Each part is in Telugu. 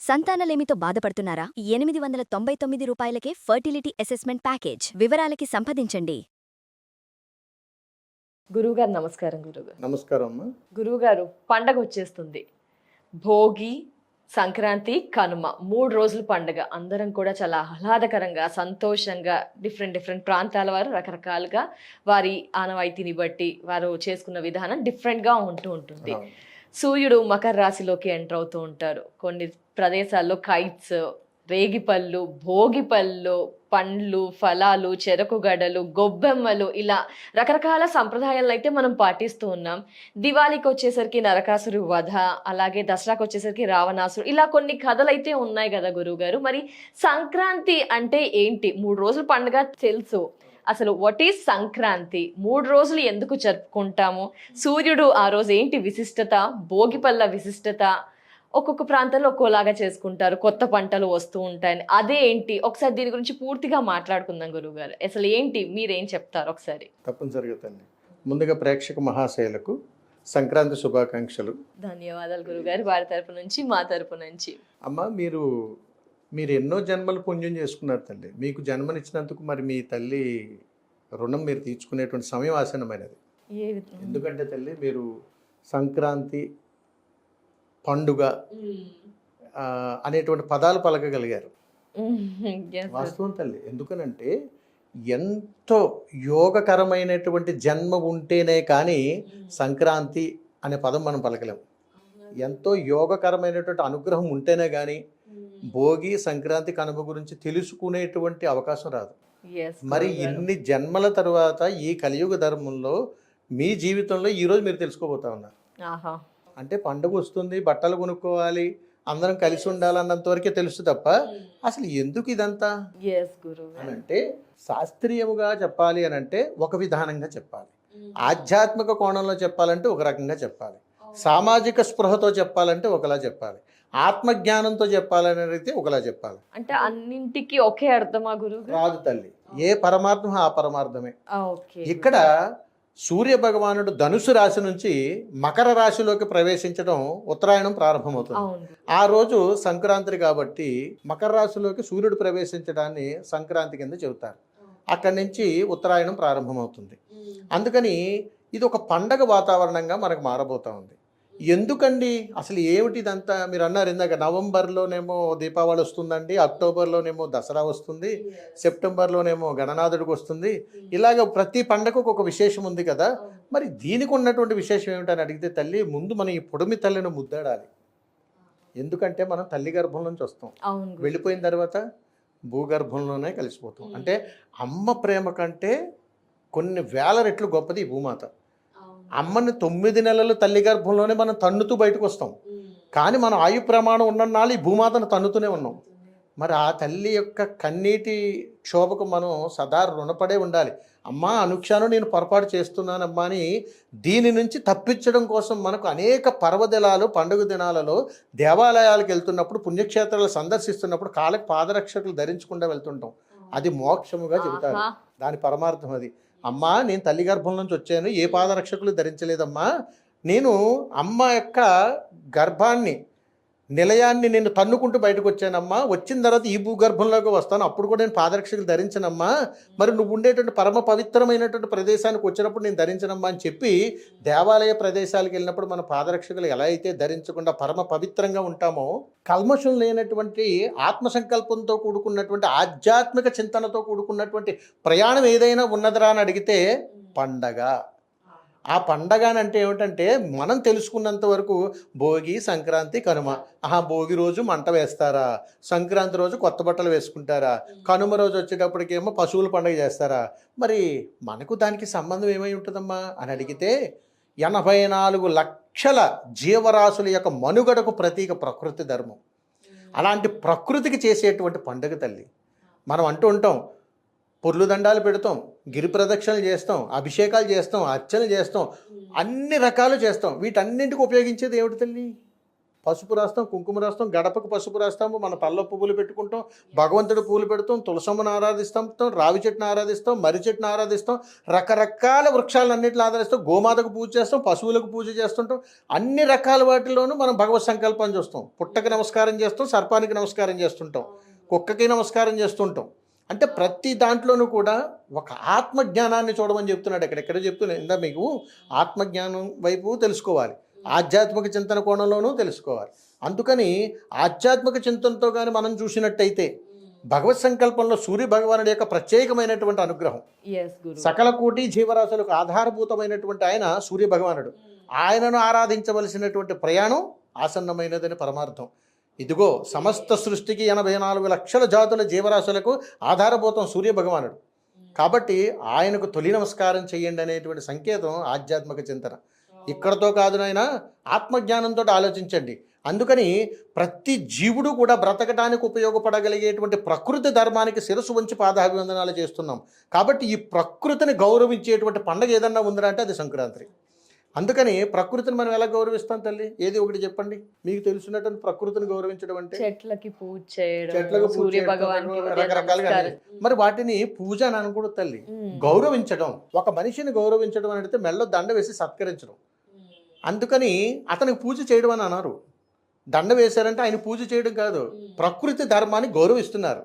సంతానలేమితో బాధపడుతున్నారా? 899 రూపాయలకే ఫర్టిలిటీ అసెస్మెంట్ ప్యాకేజ్. వివరాలకి సంప్రదించండి. గురువుగారు నమస్కారం. గురువుగారు నమస్కారం అమ్మా. గురువుగారు పండగ వచ్చేస్తుంది. భోగి, సంక్రాంతి, కనుమ 3 రోజుల పండగ. అందరం కూడా చాలా ఆహ్లాదకరంగా సంతోషంగా డిఫరెంట్ ప్రాంతాల వారు రకరకాలుగా వారి ఆనవాయితీని బట్టి వారు చేసుకున్న విధానం డిఫరెంట్గా ఉంటుంది. సూర్యుడు మకర రాశిలోకి ఎంటర్ అవుతూ ఉంటారు. కొన్ని ప్రదేశాల్లో కైట్స్, రేగిపళ్ళు, భోగిపళ్ళు, పండ్లు, ఫలాలు, చెరకు గడలు, గొబ్బెమ్మలు, ఇలా రకరకాల సంప్రదాయాలను అయితే మనం పాటిస్తూ ఉన్నాం. దివాళీకి వచ్చేసరికి నరకాసురు వధ, అలాగే దసరాకి వచ్చేసరికి రావణాసురు, ఇలా కొన్ని కథలు అయితే ఉన్నాయి కదా గురువు గారు. మరి సంక్రాంతి అంటే ఏంటి? 3 రోజుల పండుగ తెలుసు, అసలు వాట్ ఈజ్ సంక్రాంతి? 3 రోజులు ఎందుకు జరుపుకుంటాము? సూర్యుడు ఆ రోజు ఏంటి విశిష్టత? భోగిపళ్ళ విశిష్టత ఒక్కొక్క ప్రాంతంలో ఒక్కోలాగా చేసుకుంటారు. కొత్త పంటలు వస్తూ ఉంటాయని, అదే ఏంటి? ఒకసారి దీని గురించి పూర్తిగా మాట్లాడుకుందాం గురువు గారు. అసలు ఏంటి, మీరేం చెప్తారు ఒకసారి? తప్పనిసరిగా తల్లి. ముందుగా ప్రేక్షక మహాశయులకు సంక్రాంతి శుభాకాంక్షలు. ధన్యవాదాలు గురుగారు. వారి తరపు నుంచి, మా తరపు నుంచి. అమ్మ, మీరు ఎన్నో జన్మలు పుణ్యం చేసుకున్నారు తల్లి. మీకు జన్మనిచ్చినందుకు మరి మీ తల్లి రుణం మీరు తీర్చుకునేటువంటి సమయం ఆసన్నమైనది. ఎందుకంటే తల్లి, మీరు సంక్రాంతి పండుగ అనేటువంటి పదాలు పలకగలిగారు. వాస్తవం తల్లి. ఎందుకనంటే ఎంతో యోగకరమైనటువంటి జన్మ ఉంటేనే కానీ సంక్రాంతి అనే పదం మనం పలకలేము. ఎంతో యోగకరమైనటువంటి అనుగ్రహం ఉంటేనే కానీ భోగి, సంక్రాంతి, కనుమ గురించి తెలుసుకునేటువంటి అవకాశం రాదు. మరి ఇన్ని జన్మల తర్వాత ఈ కలియుగ ధర్మంలో మీ జీవితంలో ఈరోజు మీరు తెలుసుకోబోతా ఉన్నారు. అంటే పండుగ వస్తుంది, బట్టలు కొనుక్కోవాలి, అందరం కలిసి ఉండాలన్నంత వరకే తెలుసు తప్ప అసలు ఎందుకు ఇదంతా అని అంటే, శాస్త్రీయముగా చెప్పాలి అని అంటే ఒక విధానంగా చెప్పాలి, ఆధ్యాత్మిక కోణంలో చెప్పాలంటే ఒక రకంగా చెప్పాలి, సామాజిక స్పృహతో చెప్పాలంటే ఒకలా చెప్పాలి, ఆత్మజ్ఞానంతో చెప్పాలనేది ఒకలా చెప్పాలి. అంటే అన్నింటికి ఒకే అర్థమా గురు? రాదు తల్లి. ఏ పరమార్థం ఆ పరమార్థమే. ఇక్కడ సూర్య భగవానుడు ధనుసు రాశి నుంచి మకర రాశిలోకి ప్రవేశించడం ఉత్తరాయణం ప్రారంభమవుతుంది. ఆ రోజు సంక్రాంతి కాబట్టి మకర రాశిలోకి సూర్యుడు ప్రవేశించడాన్ని సంక్రాంతి కింద చెబుతారు. అక్కడి నుంచి ఉత్తరాయణం ప్రారంభమవుతుంది. అందుకని ఇది ఒక పండగ వాతావరణంగా మనకు మారబోతా ఉంది. ఎందుకండి అసలు ఏమిటి ఇదంతా? మీరు అన్నారు ఇందాక, నవంబర్లోనేమో దీపావళి వస్తుందండి, అక్టోబర్లోనేమో దసరా వస్తుంది, సెప్టెంబర్లోనేమో గణనాథుడికి వస్తుంది, ఇలాగ ప్రతి పండగకు ఒక విశేషం ఉంది కదా. మరి దీనికి ఉన్నటువంటి విశేషం ఏమిటని అడిగితే తల్లి, ముందు మనం ఈ పొడిమి తల్లిని ముద్దాడాలి. ఎందుకంటే మనం తల్లి గర్భం నుంచి వస్తాం, వెళ్ళిపోయిన తర్వాత భూగర్భంలోనే కలిసిపోతాం. అంటే అమ్మ ప్రేమ కంటే కొన్ని వేల రెట్లు గొప్పది ఈ భూమాత. అమ్మని 9 నెలలు తల్లి గర్భంలోనే మనం తన్నుతూ బయటకు వస్తాం, కానీ మనం ఆయు ప్రమాణం ఉన్నన్నాళ్ళు ఈ భూమాతను తన్నుతూనే ఉన్నాం. మరి ఆ తల్లి యొక్క కన్నీటి క్షోభకు మనం సదా రుణపడే ఉండాలి. అమ్మా, అనుక్షణం నేను పొరపాటు చేస్తున్నానమ్మా అని దీని నుంచి తప్పించడం కోసం మనకు అనేక పర్వదినాలు, పండుగ దినాలలో దేవాలయాలకు వెళ్తున్నప్పుడు, పుణ్యక్షేత్రాలు సందర్శిస్తున్నప్పుడు కాళ్ళకి పాదరక్షకులు ధరించకుండా వెళ్తుంటాం. అది మోక్షముగా చెబుతారు. దాని పరమార్థం అది. అమ్మా, నేను తల్లి గర్భం నుంచి వచ్చాను, ఏ పాదరక్షకులు ధరించలేదమ్మా, నేను అమ్మ యొక్క గర్భాన్ని, నిలయాన్ని నేను తన్నుకుంటూ బయటకు వచ్చానమ్మా, వచ్చిన తర్వాత ఈ భూగర్భంలోకి వస్తాను, అప్పుడు కూడా నేను పాదరక్షకులు ధరించనమ్మా, మరి నువ్వు ఉండేటువంటి పరమ పవిత్రమైనటువంటి ప్రదేశానికి వచ్చినప్పుడు నేను ధరించనమ్మా అని చెప్పి, దేవాలయ ప్రదేశాలకు వెళ్ళినప్పుడు మన పాదరక్షకులు ఎలా అయితే ధరించకుండా పరమ పవిత్రంగా ఉంటామో, కల్మషం లేనటువంటి ఆత్మసంకల్పంతో కూడుకున్నటువంటి ఆధ్యాత్మిక చింతనతో కూడుకున్నటువంటి ప్రయాణం ఏదైనా ఉన్నదరా అని అడిగితే పండగ. ఆ పండగ అంటే ఏమిటంటే, మనం తెలుసుకున్నంత వరకు భోగి, సంక్రాంతి, కనుమ. భోగి రోజు మంట వేస్తారా, సంక్రాంతి రోజు కొత్త బట్టలు వేసుకుంటారా, కనుమ రోజు వచ్చేటప్పటికేమో పశువుల పండుగ చేస్తారా, మరి మనకు దానికి సంబంధం ఏమై ఉంటుందమ్మా అని అడిగితే, 84 లక్షల జీవరాశుల యొక్క మనుగడకు ప్రతీక ప్రకృతి ధర్మం. అలాంటి ప్రకృతికి చేసేటువంటి పండుగ తల్లి. మనం అంటూ ఉంటాం, పొర్లు దండాలు పెడతాం, గిరి ప్రదక్షిణలు చేస్తాం, అభిషేకాలు చేస్తాం, అర్చన చేస్తాం, అన్ని రకాలు చేస్తాం. వీటన్నింటికి ఉపయోగించేది ఏమిటి తల్లి? పసుపు రాస్తాం, కుంకుమ రాస్తాం, గడపకు పసుపు రాస్తాము, మన తల్ల పువ్వులు పెట్టుకుంటాం, భగవంతుడు పూలు పెడతాం, తులసమ్మను ఆరాధిస్తాం, రావి చెట్టును ఆరాధిస్తాం, మర్రి చెట్టును ఆరాధిస్తాం, రకరకాల వృక్షాలన్నింటిని ఆరాధిస్తాం, గోమాతకు పూజ చేస్తాం, పశువులకు పూజ చేస్తుంటాం. అన్ని రకాల వాటిలోనూ మనం భగవత్ సంకల్పం చేస్తాం. పుట్టకి నమస్కారం చేస్తాం, సర్పానికి నమస్కారం చేస్తుంటాం, కుక్కకి నమస్కారం చేస్తుంటాం. అంటే ప్రతి దాంట్లోనూ కూడా ఒక ఆత్మజ్ఞానాన్ని చూడమని చెప్తున్నాడు. ఎక్కడెక్కడ చెప్తున్నాడు ఇందా మీకు ఆత్మజ్ఞానం వైపు తెలుసుకోవాలి, ఆధ్యాత్మిక చింతన కోణంలోనూ తెలుసుకోవాలి. అందుకని ఆధ్యాత్మిక చింతనతో కానీ మనం చూసినట్టయితే భగవత్ సంకల్పంలో సూర్య భగవానుడి యొక్క ప్రత్యేకమైనటువంటి అనుగ్రహం, సకల కోటి జీవరాశులకు ఆధారభూతమైనటువంటి ఆయన సూర్య భగవానుడు. ఆయనను ఆరాధించవలసినటువంటి ప్రయాణం ఆసన్నమైనదని పరమార్థం. ఇదిగో సమస్త సృష్టికి 84 లక్షల జాతుల జీవరాశులకు ఆధారభూతం సూర్య భగవానుడు. కాబట్టి ఆయనకు తొలి నమస్కారం చేయండి అనేటువంటి సంకేతం ఆధ్యాత్మిక చింతన. ఇక్కడతో కాదు నాయన, ఆత్మజ్ఞానంతో ఆలోచించండి. అందుకని ప్రతి జీవుడు కూడా బ్రతకడానికి ఉపయోగపడగలిగేటువంటి ప్రకృతి ధర్మానికి శిరస్సు వంచి పాదాభివందనాలు చేస్తున్నాం. కాబట్టి ఈ ప్రకృతిని గౌరవించేటువంటి పండుగ ఏదన్నా ఉందా అంటే అది సంక్రాంతి. అందుకని ప్రకృతిని మనం ఎలా గౌరవిస్తాం తల్లి? ఏది ఒకటి చెప్పండి, మీకు తెలిసినటువంటి ప్రకృతిని గౌరవించడం అంటే చెట్లకి పూజ చేయడం, చెట్లకు పూజ సూర్య చేయడం, భగవానికి రకరకాలుగా మరి వాటిని పూజ అని అనకూడదు తల్లి, గౌరవించడం. ఒక మనిషిని గౌరవించడం అని అంటే మెళ్ళో దండ వేసి సత్కరించడం. అందుకని అతనికి పూజ చేయడం అని అన్నారు. దండ వేశారంటే ఆయన పూజ చేయడం కాదు, ప్రకృతి ధర్మాన్ని గౌరవిస్తున్నారు,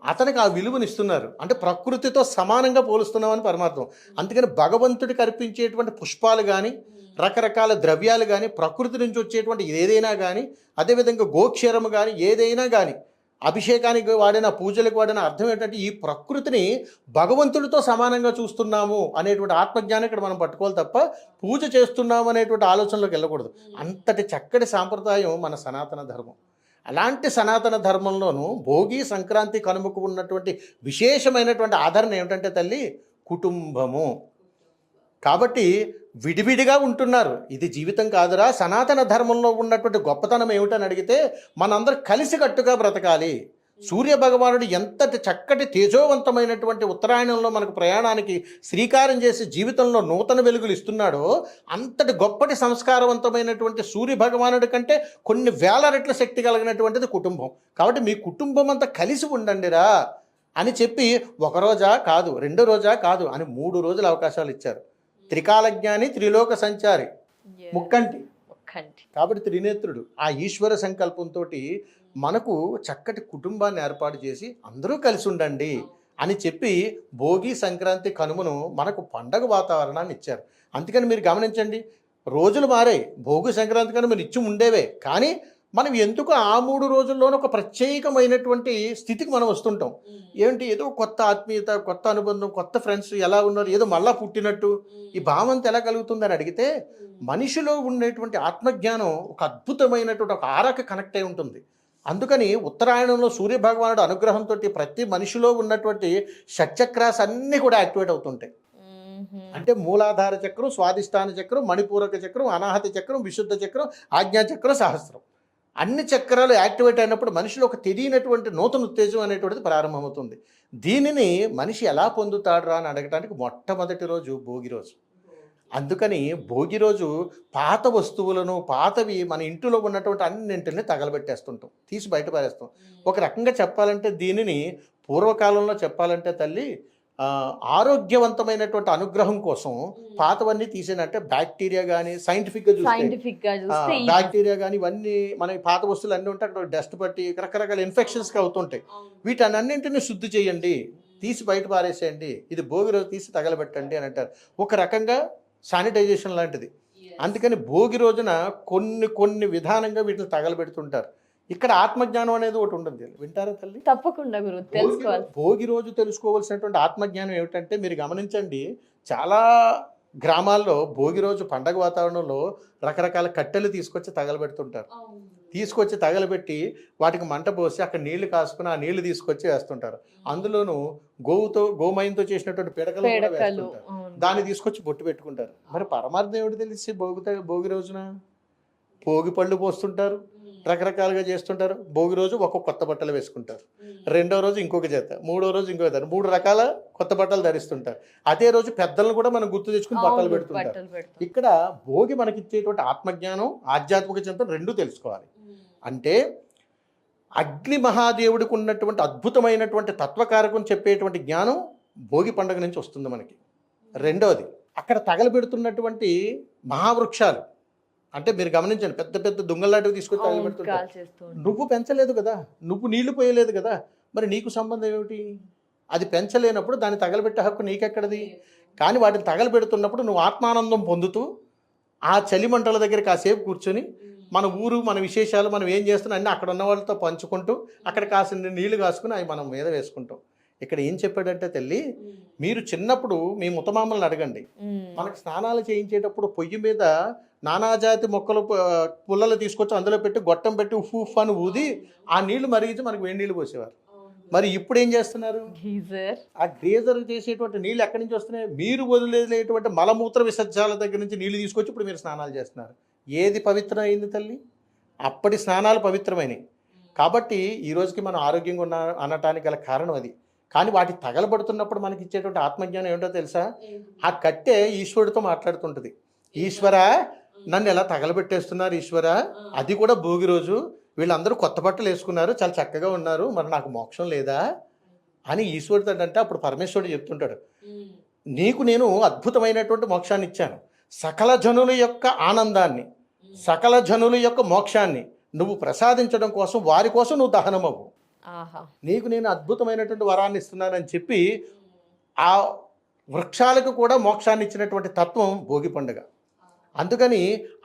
అతనికి ఆ విలువనిస్తున్నారు. అంటే ప్రకృతితో సమానంగా పోలుస్తున్నామని పరమార్థం. అందుకని భగవంతుడికి అర్పించేటువంటి పుష్పాలు కానీ, రకరకాల ద్రవ్యాలు కానీ, ప్రకృతి నుంచి వచ్చేటువంటి ఏదైనా కానీ, అదేవిధంగా గోక్షరము కానీ, ఏదైనా కానీ అభిషేకానికి వాడిన, పూజలకు వాడిన అర్థం ఏంటంటే ఈ ప్రకృతిని భగవంతుడితో సమానంగా చూస్తున్నాము అనేటువంటి ఆత్మజ్ఞానం ఇక్కడ మనం పట్టుకోవాలి తప్ప పూజ చేస్తున్నాము అనేటువంటి ఆలోచనలోకి వెళ్ళకూడదు. అంతటి చక్కటి సాంప్రదాయం మన సనాతన ధర్మం. అలాంటి సనాతన ధర్మంలోనూ భోగి, సంక్రాంతి, కనుమకు ఉన్నటువంటి విశేషమైనటువంటి ఆదరణ ఏమిటంటే తల్లి కుటుంబము. కాబట్టి విడివిడిగా ఉంటున్నారు, ఇది జీవితం కాదురా. సనాతన ధర్మంలో ఉన్నటువంటి గొప్పతనం ఏమిటని అడిగితే మనందరూ కలిసికట్టుగా బ్రతకాలి. సూర్య భగవానుడు ఎంతటి చక్కటి తేజోవంతమైనటువంటి ఉత్తరాయణంలో మనకు ప్రయాణానికి శ్రీకారం చేసి జీవితంలో నూతన వెలుగులు ఇస్తున్నాడో అంతటి గొప్పటి సంస్కారవంతమైనటువంటి సూర్య భగవానుడి కంటే కొన్ని వేల రెట్ల శక్తి కలిగినటువంటిది కుటుంబం. కాబట్టి మీ కుటుంబం అంతా కలిసి ఉండండిరా అని చెప్పి ఒక రోజా కాదు, 2 రోజా కాదు అని 3 రోజుల అవకాశాలు ఇచ్చారు. త్రికాలజ్ఞాని, త్రిలోక సంచారి, ముక్కంటి. కాబట్టి త్రినేత్రుడు. ఆ ఈశ్వర సంకల్పంతో మనకు చక్కటి కుటుంబాన్ని ఏర్పాటు చేసి అందరూ కలిసి ఉండండి అని చెప్పి భోగి, సంక్రాంతి, కనుమను మనకు పండగ వాతావరణాన్ని ఇచ్చారు. అందుకని మీరు గమనించండి, రోజులు మారాయి, భోగి, సంక్రాంతి, కనుమ నిత్యం ఉండేవే. కానీ మనం ఎందుకు ఆ 3 రోజుల్లోనూ ఒక ప్రత్యేకమైనటువంటి స్థితికి మనం వస్తుంటాం. ఏంటి, ఏదో కొత్త ఆత్మీయత, కొత్త అనుబంధం, కొత్త ఫ్రెండ్స్ ఎలా ఉన్నారు, ఏదో మళ్ళా పుట్టినట్టు ఈ భావంతో ఎలా కలుగుతుందని అడిగితే మనిషిలో ఉండేటువంటి ఆత్మజ్ఞానం ఒక అద్భుతమైనటువంటి ఒక ఆరాకి కనెక్ట్ అయి ఉంటుంది. అందుకని ఉత్తరాయణంలో సూర్య భగవానుడు అనుగ్రహంతో ప్రతి మనిషిలో ఉన్నటువంటి షట్చక్రాస్ అన్నీ కూడా యాక్టివేట్ అవుతుంటాయి. అంటే మూలాధార చక్రం, స్వాదిష్టాన చక్రం, మణిపూరక చక్రం, అనాహత చక్రం, విశుద్ధ చక్రం, ఆజ్ఞా చక్రం, సహస్రం, అన్ని చక్రాలు యాక్టివేట్ అయినప్పుడు మనిషిలో ఒక తెలియనటువంటి నూతన ఉత్తేజం అనేటువంటిది ప్రారంభమవుతుంది. దీనిని మనిషి ఎలా పొందుతాడురా అని అడగడానికి మొట్టమొదటి రోజు భోగి రోజు. అందుకని భోగి రోజు పాత వస్తువులను, పాతవి మన ఇంటిలో ఉన్నటువంటి అన్నింటిని తగలబెట్టేస్తుంటాం, తీసి బయట పారేస్తాం. ఒక రకంగా చెప్పాలంటే దీనిని పూర్వకాలంలో చెప్పాలంటే తల్లి ఆరోగ్యవంతమైనటువంటి అనుగ్రహం కోసం పాతవన్నీ తీసేనంటే బ్యాక్టీరియా కానీ, సైంటిఫిక్గా చూస్తే బ్యాక్టీరియా కానీ ఇవన్నీ మన పాత వస్తువులు అన్నీ ఉంటే అక్కడ డస్ట్ పట్టి రకరకాల ఇన్ఫెక్షన్స్కి అవుతుంటాయి. వీటన్నింటినీ శుద్ధి చేయండి, తీసి బయట పారేసేయండి, ఇది భోగి రోజు తీసి తగలబెట్టండి అని అంటారు. ఒక రకంగా శానిటైజేషన్ లాంటిది. అందుకని భోగి రోజున కొన్ని విధానంగా వీటిని తగలబెడుతుంటారు. ఇక్కడ ఆత్మజ్ఞానం అనేది ఒకటి ఉంటుంది, వింటారా తల్లి? తప్పకుండా గురు, తెలుసుకోవాలి. భోగి రోజు తెలుసుకోవాల్సినటువంటి ఆత్మజ్ఞానం ఏమిటంటే మీరు గమనించండి, చాలా గ్రామాల్లో భోగి రోజు పండగ వాతావరణంలో రకరకాల కట్టెలు తీసుకొచ్చి తగలబెడుతుంటారు. తీసుకొచ్చి తగలబెట్టి వాటికి మంట పోసి అక్కడ నీళ్లు కాసుకుని ఆ నీళ్లు తీసుకొచ్చి వేస్తుంటారు. అందులోనూ గోమయంతో చేసినటువంటి పిడకలు వేస్తుంటారు. దాన్ని తీసుకొచ్చి బొట్టు పెట్టుకుంటారు. మరి పరమార్థం ఏమిటి తెలిసి భోగి రోజున భోగి పళ్ళు పోస్తుంటారు, రకరకాలుగా చేస్తుంటారు. భోగి రోజు ఒక్కొక్క కొత్త బట్టలు వేసుకుంటారు, రెండో రోజు ఇంకొక జత, మూడో రోజు ఇంకొక జత, 3 రకాల కొత్త బట్టలు ధరిస్తుంటారు. అదే రోజు పెద్దలను కూడా మనం గుర్తు తెచ్చుకుని బట్టలు పెడుతుంటారు. ఇక్కడ భోగి మనకి ఇచ్చేటువంటి ఆత్మజ్ఞానం, ఆధ్యాత్మిక చింతన రెండూ తెలుసుకోవాలి. అంటే అగ్ని మహాదేవుడికి ఉన్నటువంటి అద్భుతమైనటువంటి తత్వకారకం చెప్పేటువంటి జ్ఞానం భోగి పండుగ నుంచి వస్తుంది మనకి. రెండవది, అక్కడ తగలబెడుతున్నటువంటి మహావృక్షాలు, అంటే మీరు గమనించండి, పెద్ద పెద్ద దుంగలాంటివి తీసుకొచ్చి తగలబెడుతుంటారు. నువ్వు పెంచలేదు కదా, నువ్వు నీళ్లు పోయలేదు కదా, మరి నీకు సంబంధం ఏమిటి? అది పెంచలేనప్పుడు దాన్ని తగలబెట్టే హక్కు నీకెక్కడది? కానీ వాటిని తగలబెడుతున్నప్పుడు నువ్వు ఆత్మానందం పొందుతూ ఆ చలిమంటల దగ్గర కాసేపు కూర్చొని మన ఊరు, మన విశేషాలు, మనం ఏం చేస్తున్నాం అన్నీ అక్కడ ఉన్న వాళ్ళతో పంచుకుంటూ అక్కడ కాసిన నీళ్లు కాసుకుని అవి మనం మీద వేసుకుంటాం. ఇక్కడ ఏం చెప్పాడంటే తల్లి, మీరు చిన్నప్పుడు మీ ముతమామల్ని అడగండి, మనకు స్నానాలు చేయించేటప్పుడు పొయ్యి మీద నానాజాతి మొక్కలు పుల్లలు తీసుకొచ్చి అందులో పెట్టి గొట్టం పెట్టి ఉఫ్ అని ఊది ఆ నీళ్లు మరిగించి మనకు వేడి నీళ్ళు పోసేవారు. మరి ఇప్పుడు ఏం చేస్తున్నారు? ఆ గ్రేజర్ చేసేటువంటి నీళ్ళు ఎక్కడి నుంచి వస్తున్నాయి? మీరు వదిలేటువంటి మలమూత్ర విసర్జాల దగ్గర నుంచి నీళ్లు తీసుకొచ్చి ఇప్పుడు మీరు స్నానాలు చేస్తున్నారు. ఏది పవిత్రమైంది తల్లి? అప్పటి స్నానాలు పవిత్రమైనవి. కాబట్టి ఈ రోజుకి మనం ఆరోగ్యంగా ఉన్న అనటానికి గల కారణం అది. కానీ వాటి తగలబడుతున్నప్పుడు మనకి ఇచ్చేటువంటి ఆత్మజ్ఞానం ఏంటో తెలుసా? ఆ కట్టె ఈశ్వరుడితో మాట్లాడుతుంటుంది. ఈశ్వర, నన్ను ఎలా తగలబెట్టేస్తున్నారు ఈశ్వర, అది కూడా భోగి రోజు, వీళ్ళందరూ కొత్త బట్టలు వేసుకున్నారు, చాలా చక్కగా ఉన్నారు, మరి నాకు మోక్షం లేదా అని ఈశ్వరుడు అంటే అప్పుడు పరమేశ్వరుడు చెప్తుంటాడు, నీకు నేను అద్భుతమైనటువంటి మోక్షాన్ని ఇచ్చాను, సకల జనుల యొక్క ఆనందాన్ని, సకల జనుల యొక్క మోక్షాన్ని నువ్వు ప్రసాదించడం కోసం, వారి కోసం నువ్వు దహనమవు, నీకు నేను అద్భుతమైనటువంటి వరాన్ని ఇస్తున్నానని చెప్పి ఆ వృక్షాలకు కూడా మోక్షాన్ని ఇచ్చినటువంటి తత్వం భోగి పండుగ. అందుకని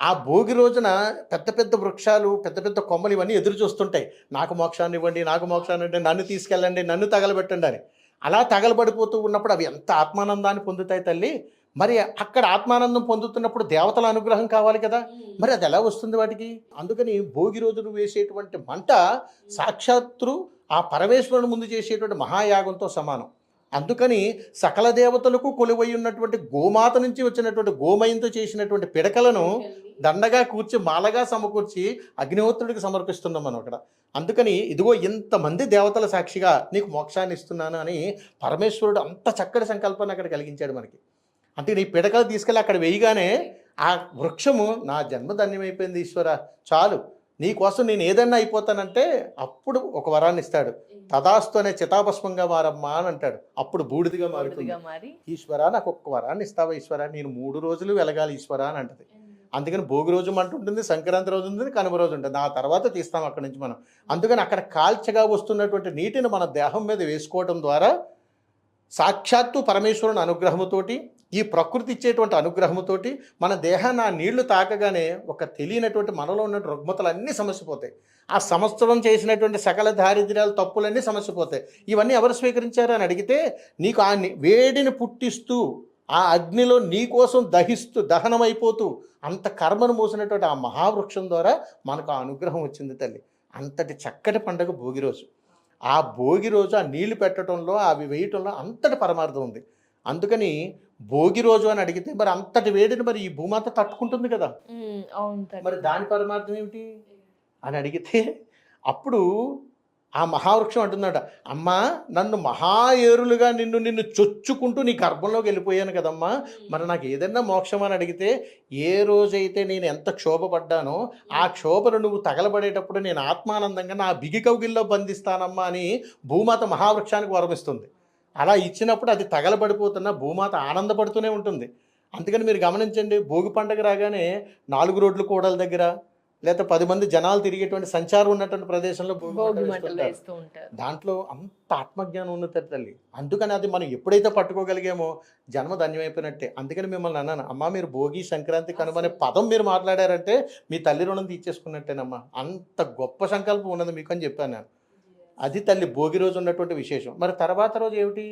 ఆ భోగి రోజున పెద్ద పెద్ద వృక్షాలు, పెద్ద పెద్ద కొమ్మలు ఇవన్నీ ఎదురు చూస్తుంటాయి, నాకు మోక్షాన్ని ఇవ్వండి, నాకు మోక్షాన్ని ఇవ్వండి, నన్ను తీసుకెళ్ళండి, నన్ను తగలబెట్టండి అని. అలా తగలబడిపోతూ ఉన్నప్పుడు అవి ఎంత ఆత్మానందాన్ని పొందుతాయి తల్లి. మరి అక్కడ ఆత్మానందం పొందుతున్నప్పుడు దేవతల అనుగ్రహం కావాలి కదా, మరి అది ఎలా వస్తుంది వాటికి? అందుకని భోగి రోజును వేసేటువంటి మంట సాక్షాత్తు ఆ పరమేశ్వరుని ముందు చేసేటువంటి మహాయాగంతో సమానం. అందుకని సకల దేవతలకు కొలువై ఉన్నటువంటి గోమాత నుంచి వచ్చినటువంటి గోమయంతో చేసినటువంటి పిడకలను దండగా కూర్చి మాలగా సమకూర్చి అగ్నిహోత్రుడికి సమర్పిస్తున్నాం మనం అక్కడ. అందుకని ఇదిగో ఇంతమంది దేవతల సాక్షిగా నీకు మోక్షాన్ని ఇస్తున్నాను అని పరమేశ్వరుడు అంత చక్కటి సంకల్పాన్ని అక్కడ కలిగించాడు మనకి. అంటే నీ పిడకలు తీసుకెళ్ళి అక్కడ వేయగానే ఆ వృక్షము, నా జన్మ ధన్యమైపోయింది ఈశ్వర, చాలు, నీ కోసం నేను ఏదన్నా అయిపోతానంటే అప్పుడు ఒక వరాన్ని ఇస్తాడు. తదాస్తు అనే చితాభస్మంగా మారమ్మా అని అంటాడు. అప్పుడు బూడిదిగా మారుతుంది. ఈశ్వర, నాకు ఒక్క వరాన్ని ఇస్తావా ఈశ్వర, నేను 3 రోజులు వెలగాలి ఈశ్వర అని అంటది. అందుకని భోగి రోజు మంట ఉంటుంది, సంక్రాంతి రోజు ఉంటుంది, కనుమ రోజు ఉంటుంది, ఆ తర్వాత తీస్తాం అక్కడి నుంచి మనం. అందుకని అక్కడ కాల్చగా వస్తున్నటువంటి నీటిని మన దేహం మీద వేసుకోవడం ద్వారా సాక్షాత్తు పరమేశ్వరుని అనుగ్రహముతోటి, ఈ ప్రకృతి ఇచ్చేటువంటి అనుగ్రహముతోటి మన దేహాన్ని ఆ నీళ్లు తాకగానే ఒక తెలియనటువంటి మనలో ఉన్న రుగ్మతలన్నీ సమస్యపోతాయి. ఆ సంవత్సరం చేసినటువంటి సకల దారిద్ర్యాలు, తప్పులన్నీ సమస్యపోతాయి. ఇవన్నీ ఎవరు స్వీకరించారు అని అడిగితే, నీకు ఆ వేడిని పుట్టిస్తూ ఆ అగ్నిలో నీ కోసం దహనమైపోతూ అంత కర్మను మోసినటువంటి ఆ మహావృక్షం ద్వారా మనకు ఆ అనుగ్రహం వచ్చింది తల్లి. అంతటి చక్కటి పండుగ భోగి రోజు. ఆ భోగి రోజు ఆ నీళ్లు పెట్టడంలో, అవి వేయటంలో అంతటి పరమార్థం ఉంది. అందుకని భోగి రోజు అని అడిగితే, మరి అంతటి వేడిని మరి ఈ భూమాత తట్టుకుంటుంది కదా, మరి దాని పరమార్థం ఏమిటి అని అడిగితే అప్పుడు ఆ మహావృక్షం అంటుందట, అమ్మా, నన్ను మహా ఏరులుగా నిన్ను చొచ్చుకుంటూ నీ గర్భంలోకి వెళ్ళిపోయాను కదమ్మా, మరి నాకు ఏదైనా మోక్షం అని అడిగితే, ఏ రోజైతే నేను ఎంత క్షోభపడ్డానో ఆ క్షోభను నువ్వు తగలబడేటప్పుడు నేను ఆత్మానందంగా నా బిగి కౌగిల్లో బంధిస్తానమ్మా అని భూమాత మహావృక్షానికి వరమిస్తుంది. అలా ఇచ్చినప్పుడు అది తగలబడిపోతున్న భూమాత ఆనందపడుతూనే ఉంటుంది. అందుకని మీరు గమనించండి, భోగి పండుగ రాగానే 4 రోడ్లు కూడల దగ్గర, లేదా 10 మంది జనాలు తిరిగేటువంటి సంచారం ఉన్నటువంటి ప్రదేశంలో భోగి వేస్తూ ఉంటారు. దాంట్లో అంత ఆత్మజ్ఞానం ఉంది తల్లి. అందుకని అది మనం ఎప్పుడైతే పట్టుకోగలిగామో జన్మ ధన్యమైపోయినట్టే. అందుకని మిమ్మల్ని అన్నాను, అమ్మ, మీరు భోగి, సంక్రాంతి, కనుమ అనే పదం మీరు మాట్లాడారంటే మీ తల్లి రుణం తీర్చేసుకున్నట్టేనమ్మా, అంత గొప్ప సంకల్పం ఉన్నది మీకు అని చెప్పాను నేను. అది తల్లి భోగి రోజు ఉన్నటువంటి విశేషం. మరి తర్వాత రోజు ఏమిటి?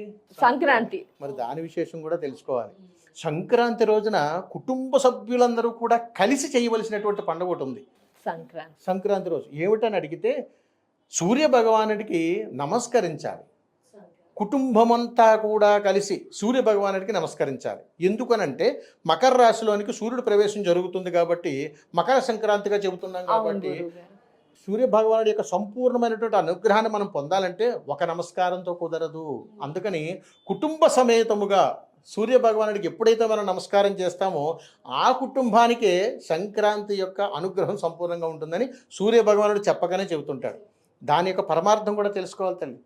సంక్రాంతి. మరి దాని విశేషం కూడా తెలుసుకోవాలి. సంక్రాంతి రోజున కుటుంబ సభ్యులందరూ కూడా కలిసి చేయవలసినటువంటి పండుగ ఒకటి ఉంది. సంక్రాంతి రోజు ఏమిటని అడిగితే, సూర్య భగవానుడికి నమస్కరించాలి. కుటుంబమంతా కూడా కలిసి సూర్య భగవానుడికి నమస్కరించాలి. ఎందుకనంటే మకర రాశిలోనికి సూర్యుడు ప్రవేశం జరుగుతుంది కాబట్టి, మకర సంక్రాంతిగా చెబుతున్నాం కాబట్టి సూర్య భగవానుడి యొక్క సంపూర్ణమైనటువంటి అనుగ్రహాన్ని మనం పొందాలంటే ఒక నమస్కారంతో కుదరదు. అందుకని కుటుంబ సమేతముగా సూర్య భగవానుడికి ఎప్పుడైతే మనం నమస్కారం చేస్తామో ఆ కుటుంబానికే సంక్రాంతి యొక్క అనుగ్రహం సంపూర్ణంగా ఉంటుందని సూర్య భగవానుడు చెప్పగానే చెబుతుంటాడు. దాని యొక్క పరమార్థం కూడా తెలుసుకోవాలి తల్లి.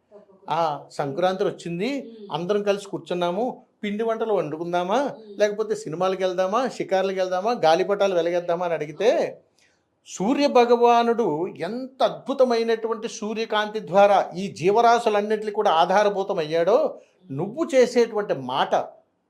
సంక్రాంతి వచ్చింది, అందరం కలిసి కూర్చున్నాము, పిండి వంటలు వండుకుందామా, లేకపోతే సినిమాలకు వెళ్దామా, షికార్లకు వెళ్దామా, గాలిపటాలు వెలగేద్దామా అని అడిగితే సూర్య భగవానుడు ఎంత అద్భుతమైనటువంటి సూర్యకాంతి ద్వారా ఈ జీవరాశులన్నింటినీ కూడా ఆధారభూతమయ్యాడో నువ్వు చేసేటువంటి మాట,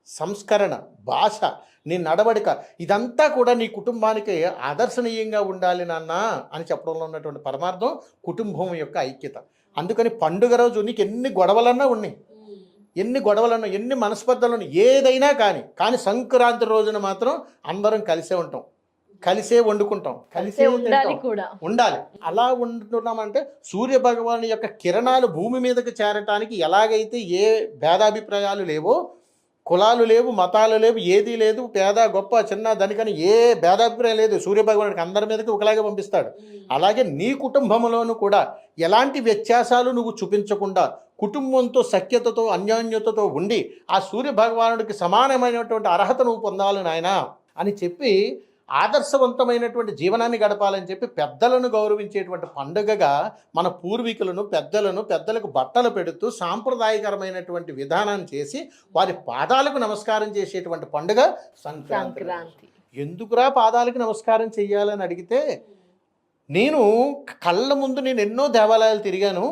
సంస్కరణ, భాష, నీ నడవడిక ఇదంతా కూడా నీ కుటుంబానికి ఆదర్శనీయంగా ఉండాలి నాన్న అని చెప్పడంలో ఉన్నటువంటి పరమార్థం కుటుంబం యొక్క ఐక్యత. అందుకని పండుగ రోజు నీకు ఎన్ని గొడవలన్నా ఉన్నాయి, ఎన్ని మనస్పర్ధలు ఏదైనా కానీ సంక్రాంతి రోజున మాత్రం అందరం కలిసే ఉంటాం, కలిసే వండుకుంటాం, కలిసే ఉండాలి. అలా ఉంటున్నామంటే సూర్య భగవాను యొక్క కిరణాలు భూమి మీదకి చేరటానికి ఎలాగైతే ఏ భేదాభిప్రాయాలు లేవో, కులాలు లేవు, మతాలు లేవు, ఏదీ లేదు, పేద గొప్ప చిన్న దానికని ఏ భేదాభిప్రాయం లేదు, సూర్య భగవానుడికి అందరి మీదకి ఒకలాగే పంపిస్తాడు. అలాగే నీ కుటుంబంలోనూ కూడా ఎలాంటి వ్యత్యాసాలు నువ్వు చూపించకుండా కుటుంబంతో సఖ్యతతో అన్యోన్యతతో ఉండి ఆ సూర్య భగవానుడికి సమానమైనటువంటి అర్హత నువ్వు పొందాలి నాయనా అని చెప్పి ఆదర్శవంతమైనటువంటి జీవనాన్ని గడపాలని చెప్పి పెద్దలను గౌరవించేటువంటి పండుగగా మన పూర్వీకులను పెద్దలకు బట్టలు పెడుతూ సాంప్రదాయకరమైనటువంటి విధానాన్ని చేసి వారి పాదాలకు నమస్కారం చేసేటువంటి పండుగ సంక్రాంతి. ఎందుకురా పాదాలకు నమస్కారం చెయ్యాలని అడిగితే, నేను కళ్ళ ముందు నేను ఎన్నో దేవాలయాలు తిరిగాను,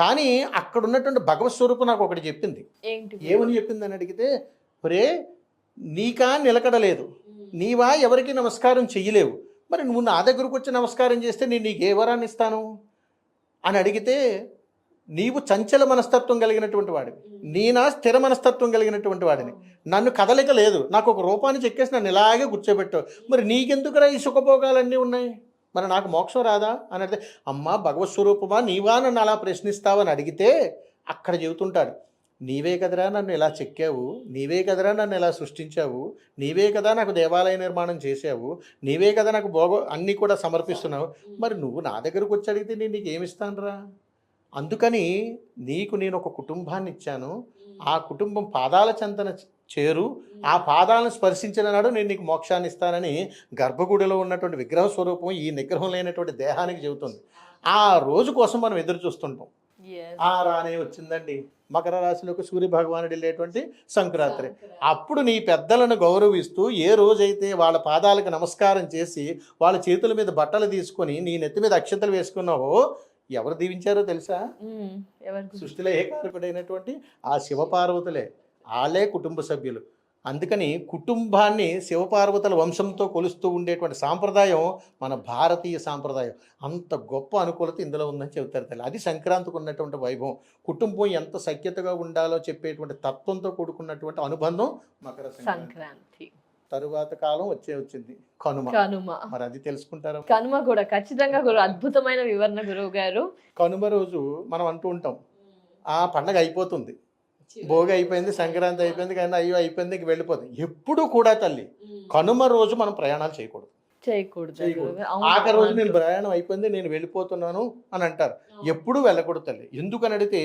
కానీ అక్కడ ఉన్నటువంటి భగవత్ స్వరూపం నాకు ఒకటి చెప్పింది. ఏమని చెప్పిందని అడిగితే, ఒరే నీకా నిలకడలేదు, నీవా ఎవరికి నమస్కారం చెయ్యలేవు, మరి నువ్వు నా దగ్గరకు వచ్చి నమస్కారం చేస్తే నేను నీకు ఏ వరాన్ని ఇస్తాను అని అడిగితే, నీవు చంచల మనస్తత్వం కలిగినటువంటి వాడిని, నేనా స్థిర మనస్తత్వం కలిగినటువంటి వాడిని, నన్ను కదలిక లేదు, నాకు ఒక రూపాన్ని చెక్కేసి నన్ను ఇలాగే కూర్చోబెట్టావు, మరి నీకెందుకురా ఈ సుఖభోగాలన్నీ ఉన్నాయి, మరి నాకు మోక్షం రాదా అని అడిగితే, అమ్మా భగవత్ స్వరూపమా నీవా నన్ను అలా ప్రశ్నిస్తావని అడిగితే అక్కడ చెబుతుంటాడు, నీవే కదరా నన్ను ఇలా చెక్కావు, నీవే కదరా నన్ను ఇలా సృష్టించావు, నీవే కదా నాకు దేవాలయ నిర్మాణం చేసావు, నీవే కదా నాకు అన్నీ కూడా సమర్పిస్తున్నావు, మరి నువ్వు నా దగ్గరకు వచ్చి అడిగితే నేను నీకు ఏమిస్తానురా. అందుకని నీకు నేను ఒక కుటుంబాన్ని ఇచ్చాను, ఆ కుటుంబం పాదాల చెంతన చేరు, ఆ పాదాలను స్పర్శించిన నాడు నేను నీకు మోక్షాన్ని ఇస్తానని గర్భగుడిలో ఉన్నటువంటి విగ్రహ స్వరూపం ఈ నిగ్రహం లేనటువంటి దేహానికి చెబుతుంది. ఆ రోజు కోసం మనం ఎదురు చూస్తుంటాం. రానే వచ్చిందండి మకర రాశిలోకి సూర్య భగవానుడు వెళ్ళేటువంటి సంక్రాంతి. అప్పుడు నీ పెద్దలను గౌరవిస్తూ ఏ రోజైతే వాళ్ళ పాదాలకు నమస్కారం చేసి వాళ్ళ చేతుల మీద బట్టలు తీసుకొని నీ నెత్తి మీద అక్షతలు వేసుకున్నావో ఎవరు దీవించారో తెలుసా? సృష్టిలో ఏకారకుడైనటువంటి ఆ శివపార్వతులే, వాళ్ళే కుటుంబ సభ్యులు. అందుకని కుటుంబాన్ని శివపార్వతుల వంశంతో కొలుస్తూ ఉండేటువంటి సాంప్రదాయం మన భారతీయ సాంప్రదాయం. అంత గొప్ప అనుకూలత ఇందులో ఉందని చెబుతారు తల్లి. అది సంక్రాంతికి ఉన్నటువంటి వైభవం. కుటుంబం ఎంత సఖ్యతగా ఉండాలో చెప్పేటువంటి తత్వంతో కూడుకున్నటువంటి అనుబంధం మకర సంక్రాంతి. తరువాత కాలం వచ్చింది కనుమ. మరి అది తెలుసుకుంటారు. కనుమ కూడా ఖచ్చితంగా అద్భుతమైన వివరణ గురువు గారు. కనుమ రోజు మనం అంటూ ఉంటాం, ఆ పండగ అయిపోతుంది, భోగి అయిపోయింది, సంక్రాంతి అయిపోయింది, కానీ అయ్యో అయిపోయింది, ఇంక వెళ్ళిపోతుంది. ఎప్పుడు కూడా తల్లి కనుమ రోజు మనం ప్రయాణాలు చేయకూడదు. ఆఖరి రోజు నేను ప్రయాణం అయిపోయింది, నేను వెళ్ళిపోతున్నాను అని అంటారు. ఎప్పుడూ వెళ్ళకూడదు తల్లి. ఎందుకని అడిగితే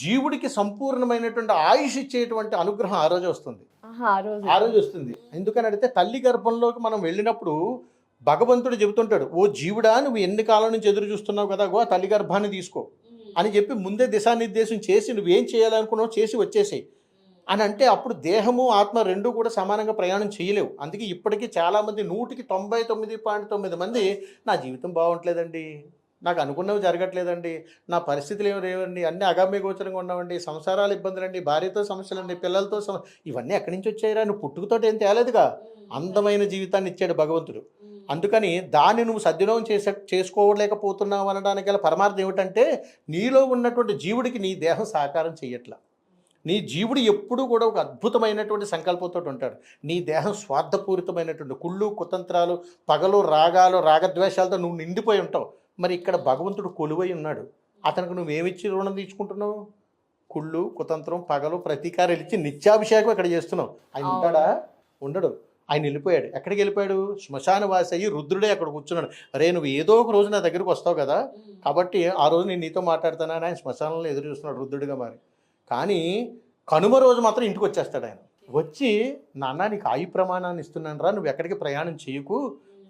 జీవుడికి సంపూర్ణమైనటువంటి ఆయుష్ ఇచ్చేటువంటి అనుగ్రహం ఆ రోజు వస్తుంది. ఆ రోజు వస్తుంది. ఎందుకని అడిగితే తల్లి గర్భంలోకి మనం వెళ్ళినప్పుడు భగవంతుడు చెబుతుంటాడు, ఓ జీవుడా నువ్వు ఎన్ని కాలం నుంచి ఎదురు చూస్తున్నావు కదా, గో తల్లి గర్భాన్ని తీసుకో అని చెప్పి ముందే దిశానిర్దేశం చేసి నువ్వేం చేయాలనుకున్నావు చేసి వచ్చేసాయి అని అంటే, అప్పుడు దేహము ఆత్మ రెండూ కూడా సమానంగా ప్రయాణం చేయలేవు. అందుకే ఇప్పటికీ చాలామంది 99.9 మంది నా జీవితం బాగుంటలేదండి, నాకు అనుకున్నవి జరగట్లేదండి, నా పరిస్థితులు ఏమి లేవండి, అన్నీ అగమ్య గోచరంగా ఉన్నామండి, సంసారాలు ఇబ్బందులండి, భార్యతో సమస్యలండి, పిల్లలతో ఇవన్నీ ఎక్కడి నుంచి వచ్చాయిరా, నువ్వు పుట్టుకతోటి ఏం తేలేదుగా, అందమైన జీవితాన్ని ఇచ్చాడు భగవంతుడు. అందుకని దాన్ని నువ్వు సద్వినియోగం చేసుకోలేకపోతున్నావు అనడానికి గల పరమార్థం ఏమిటంటే, నీలో ఉన్నటువంటి జీవుడికి నీ దేహం సహకారం చేయట్లా. నీ జీవుడు ఎప్పుడూ కూడా ఒక అద్భుతమైనటువంటి సంకల్పంతో ఉంటాడు. నీ దేహం స్వార్థపూరితమైనటువంటి కుళ్ళు కుతంత్రాలు, పగలు రాగాలు రాగద్వేషాలతో నువ్వు నిండిపోయి ఉంటావు. మరి ఇక్కడ భగవంతుడు కొలువై ఉన్నాడు, అతనికి నువ్వేమిచ్చి రుణం తీర్చుకుంటున్నావు? కుళ్ళు కుతంత్రం పగలు ప్రతీకారాలు ఇచ్చి నిత్యాభిషేకం ఇక్కడ చేస్తున్నావు. ఆయన ఉంటాడా? ఉండడు. ఆయన వెళ్ళిపోయాడు. ఎక్కడికి వెళ్ళిపోయాడు? శ్మశానవాసి అయ్యి రుద్రుడే అక్కడ కూర్చున్నాడు. అరే నువ్వు ఏదో ఒక రోజు నా దగ్గరికి వస్తావు కదా, కాబట్టి ఆ రోజు నేను నీతో మాట్లాడుతానని ఆయన శ్మశానంలో ఎదురు చూస్తున్నాడు రుద్రుడిగా మారి. కానీ కనుమ రోజు మాత్రం ఇంటికి వచ్చేస్తాడు ఆయన. వచ్చి నాన్న నీకు ఆయుు ప్రమాణాన్ని ఇస్తున్నాను రా, నువ్వు ఎక్కడికి ప్రయాణం చేయకు,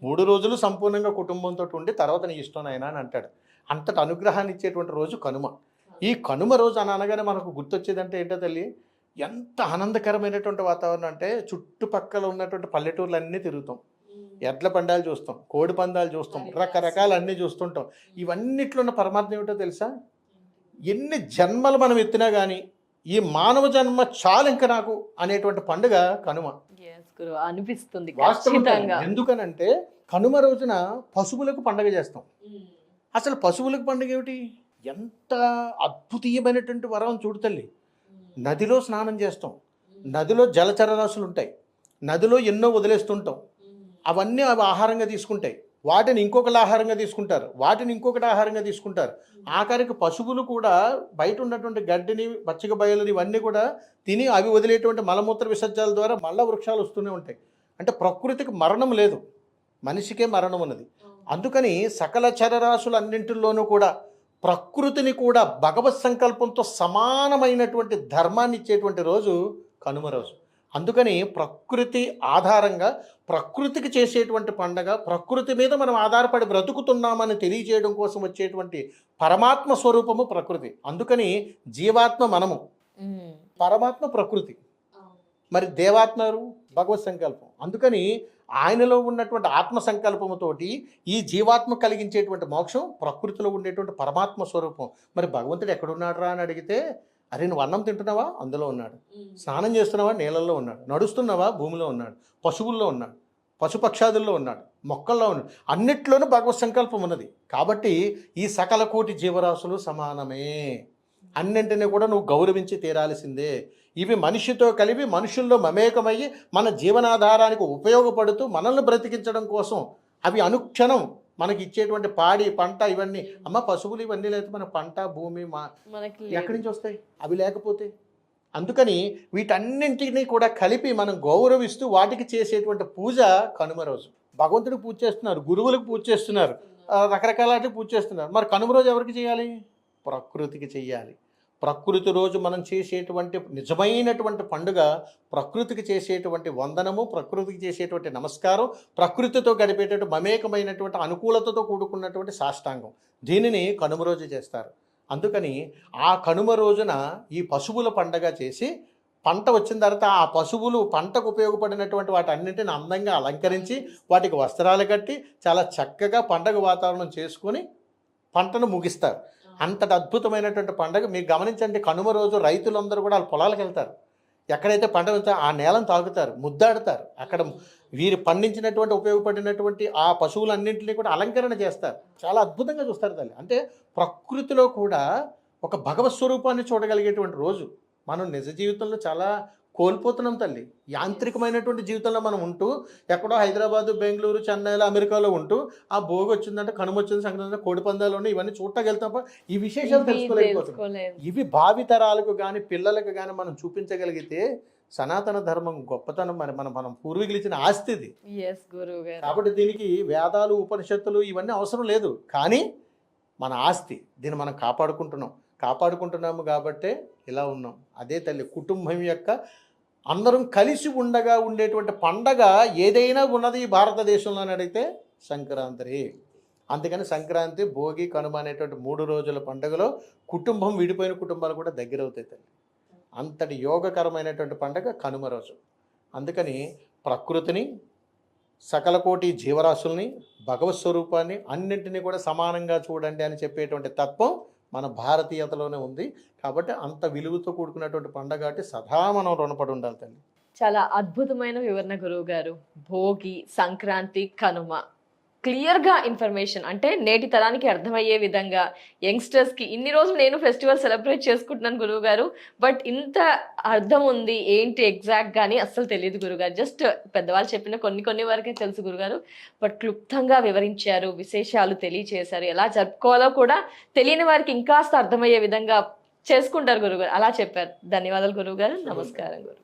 3 రోజులు సంపూర్ణంగా కుటుంబంతో ఉండి తర్వాత నీ ఇష్టం నాయనా అని అంటాడు. అంతటి అనుగ్రహాన్ని ఇచ్చేటువంటి రోజు కనుమ. ఈ కనుమ రోజు అని అనగానే మనకు గుర్తొచ్చేదంటే ఏంటో తల్లి, ఎంత ఆనందకరమైనటువంటి వాతావరణం అంటే చుట్టుపక్కల ఉన్నటువంటి పల్లెటూర్లన్నీ తిరుగుతాం, ఎడ్ల పందాలు చూస్తాం, కోడి పందాలు చూస్తాం, రకరకాల అన్నీ చూస్తుంటాం. ఇవన్నిట్లో ఉన్న పరమార్థం ఏమిటో తెలుసా? ఎన్ని జన్మలు మనం ఎత్తినా కానీ ఈ మానవ జన్మ చాలు ఇంకా నాకు అనేటువంటి పండుగ కనుమ అనిపిస్తుంది. ఎందుకనంటే కనుమ రోజున పశువులకు పండుగ చేస్తాం. అసలు పశువులకు పండుగ ఏమిటి? ఎంత అద్భుతీయమైనటువంటి వరం చూడు తల్లి. నదిలో స్నానం చేస్తాం, నదిలో జలచరరాశులు ఉంటాయి, నదిలో ఎన్నో వదిలేస్తుంటాం, అవన్నీ అవి ఆహారంగా తీసుకుంటాయి, వాటిని ఇంకొకటి ఆహారంగా తీసుకుంటారు, వాటిని ఇంకొకటి ఆహారంగా తీసుకుంటారు. ఆఖరికి పశువులు కూడా బయట ఉన్నటువంటి గడ్డిని, పచ్చిక బయలుని ఇవన్నీ కూడా తిని అవి వదిలేటువంటి మలమూత్ర విసర్జాల ద్వారా మళ్ళా వృక్షాలు వస్తూనే ఉంటాయి. అంటే ప్రకృతికి మరణం లేదు, మనిషికే మరణం ఉన్నది. అందుకని సకల చరరాశులన్నింటిలోనూ కూడా ప్రకృతిని కూడా భగవత్ సంకల్పంతో సమానమైనటువంటి ధర్మాన్ని ఇచ్చేటువంటి రోజు కనుమ రోజు. అందుకని ప్రకృతి ఆధారంగా ప్రకృతికి చేసేటువంటి పండగ, ప్రకృతి మీద మనం ఆధారపడి బ్రతుకుతున్నామని తెలియజేయడం కోసం వచ్చేటువంటి పరమాత్మ స్వరూపము ప్రకృతి. అందుకని జీవాత్మ మనము, పరమాత్మ ప్రకృతి, మరి దేవాత్మ భగవత్ సంకల్పం. అందుకని ఆయనలో ఉన్నటువంటి ఆత్మ సంకల్పముతోటి ఈ జీవాత్మ కలిగించేటువంటి మోక్షం ప్రకృతిలో ఉండేటువంటి పరమాత్మ స్వరూపం. మరి భగవంతుడు ఎక్కడున్నాడు రా అని అడిగితే, అరే నువ్వు అన్నం తింటున్నావా? అందులో ఉన్నాడు. స్నానం చేస్తున్నావా? నీళ్ళల్లో ఉన్నాడు. నడుస్తున్నావా? భూమిలో ఉన్నాడు. పశువుల్లో ఉన్నాడు, పశుపక్షాదుల్లో ఉన్నాడు, మొక్కల్లో ఉన్నాడు. అన్నిట్లోనూ భగవత్ సంకల్పం ఉన్నది. కాబట్టి ఈ సకల కోటి జీవరాశులు సమానమే, అన్నింటినీ కూడా నువ్వు గౌరవించి తీరాల్సిందే. ఇవి మనిషితో కలిపి మనుషుల్లో మమేకమయ్యి మన జీవనాధారానికి ఉపయోగపడుతూ మనల్ని బ్రతికించడం కోసం అవి అనుక్షణం మనకి ఇచ్చేటువంటి పాడి పంట ఇవన్నీ. అమ్మ పశువులు ఇవన్నీ లేకపోతే మన పంట భూమి ఎక్కడి నుంచి వస్తాయి అవి లేకపోతే? అందుకని వీటన్నింటినీ కూడా కలిపి మనం గౌరవిస్తూ వాటికి చేసేటువంటి పూజ కనుమ రోజు. భగవంతుడికి పూజ చేస్తున్నారు, గురువులకు పూజ చేస్తున్నారు, రకరకాల వాటికి పూజ చేస్తున్నారు. మరి కనుమ రోజు ఎవరికి చేయాలి? ప్రకృతికి చెయ్యాలి. ప్రకృతి రోజు మనం చేసేటువంటి నిజమైనటువంటి పండుగ ప్రకృతికి చేసేటువంటి వందనము, ప్రకృతికి చేసేటువంటి నమస్కారం, ప్రకృతితో గడిపేటువంటి మమేకమైనటువంటి అనుకూలతతో కూడుకున్నటువంటి సాష్టాంగం. దీనిని కనుమ రోజు చేస్తారు. అందుకని ఆ కనుమ రోజున ఈ పశువుల పండగ చేసి పంట వచ్చిన తర్వాత ఆ పశువులు పంటకు ఉపయోగపడినటువంటి వాటి అన్నింటిని అందంగా అలంకరించి వాటికి వస్త్రాలు కట్టి చాలా చక్కగా పండగ వాతావరణం చేసుకొని పంటను ముగిస్తారు. అంతటి అద్భుతమైనటువంటి పండుగ మీరు గమనించండి. కనుమ రోజు రైతులందరూ కూడా వాళ్ళ పొలాలకు వెళ్తారు. ఎక్కడైతే పంట వెళ్తారో ఆ నేలను తాగుతారు, ముద్దాడుతారు. అక్కడ వీరు పండించినటువంటి ఉపయోగపడినటువంటి ఆ పశువులన్నింటినీ కూడా అలంకరణ చేస్తారు. చాలా అద్భుతంగా చూస్తారు తల్లి. అంటే ప్రకృతిలో కూడా ఒక భగవత్ స్వరూపాన్ని చూడగలిగేటువంటి రోజు. మనం నిజ జీవితంలో చాలా కోల్పోతున్నాం తల్లి. యాంత్రికమైనటువంటి జీవితంలో మనం ఉంటూ ఎక్కడో హైదరాబాదు, బెంగళూరు, చెన్నైలో, అమెరికాలో ఉంటూ ఆ భోగి వచ్చిందంటే, కనుమ వచ్చింది, సంక్రాంతి, కోడి పందాలు ఉన్నాయి, ఇవన్నీ చూడటానికి వెళ్తాం. ఈ విశేషాలు తెలుసుకోలేకపోతున్నాం. ఇవి భావితరాలకు కానీ పిల్లలకు కానీ మనం చూపించగలిగితే సనాతన ధర్మం గొప్పతనం, మరి మనం పూర్వీకులు ఇచ్చిన ఆస్తి ఇది. కాబట్టి దీనికి వేదాలు, ఉపనిషత్తులు ఇవన్నీ అవసరం లేదు. కానీ మన ఆస్తి, దీన్ని మనం కాపాడుకుంటున్నాము కాబట్టే ఇలా ఉన్నాం. అదే తల్లి కుటుంబం యొక్క అందరం కలిసి ఉండగా ఉండేటువంటి పండగ ఏదైనా ఉన్నది ఈ భారతదేశంలో అని అడిగితే సంక్రాంతి. అందుకని సంక్రాంతి, భోగి, కనుమ అనేటువంటి 3 రోజుల పండుగలో కుటుంబం, విడిపోయిన కుటుంబాలు కూడా దగ్గర అవుతాయి తల్లి. అంతటి యోగకరమైనటువంటి పండుగ కనుమ రోజు. అందుకని ప్రకృతిని, సకల కోటి జీవరాశుల్ని, భగవత్ స్వరూపాన్ని అన్నింటినీ కూడా సమానంగా చూడండి అని చెప్పేటువంటి తత్వం మన భారతీయతలోనే ఉంది. కాబట్టి అంత విలువతో కూడుకున్నటువంటి పండగ కాబట్టి సదా మనం రుణపడి ఉండాలి తల్లి. చాలా అద్భుతమైన వివరణ గురువు గారు. భోగి, సంక్రాంతి, కనుమ క్లియర్గా ఇన్ఫర్మేషన్, అంటే నేటి తరానికి అర్థమయ్యే విధంగా యంగ్స్టర్స్కి ఇన్ని రోజులు నేను ఫెస్టివల్ సెలబ్రేట్ చేసుకుంటున్నాను గురువు గారు, బట్ ఇంత అర్థం ఉంది ఏంటి ఎగ్జాక్ట్ గానీ అస్సలు తెలియదు గురుగారు. జస్ట్ పెద్దవాళ్ళు చెప్పిన కొన్ని వరకే తెలుసు గురుగారు, బట్ క్లుప్తంగా వివరించారు, విశేషాలు తెలియచేశారు. ఎలా జరుపుకోవాలో కూడా తెలియని వారికి ఇంకాస్త అర్థమయ్యే విధంగా చేసుకుంటారు గురుగారు, అలా చెప్పారు. ధన్యవాదాలు గురువు గారు. నమస్కారం గురువు.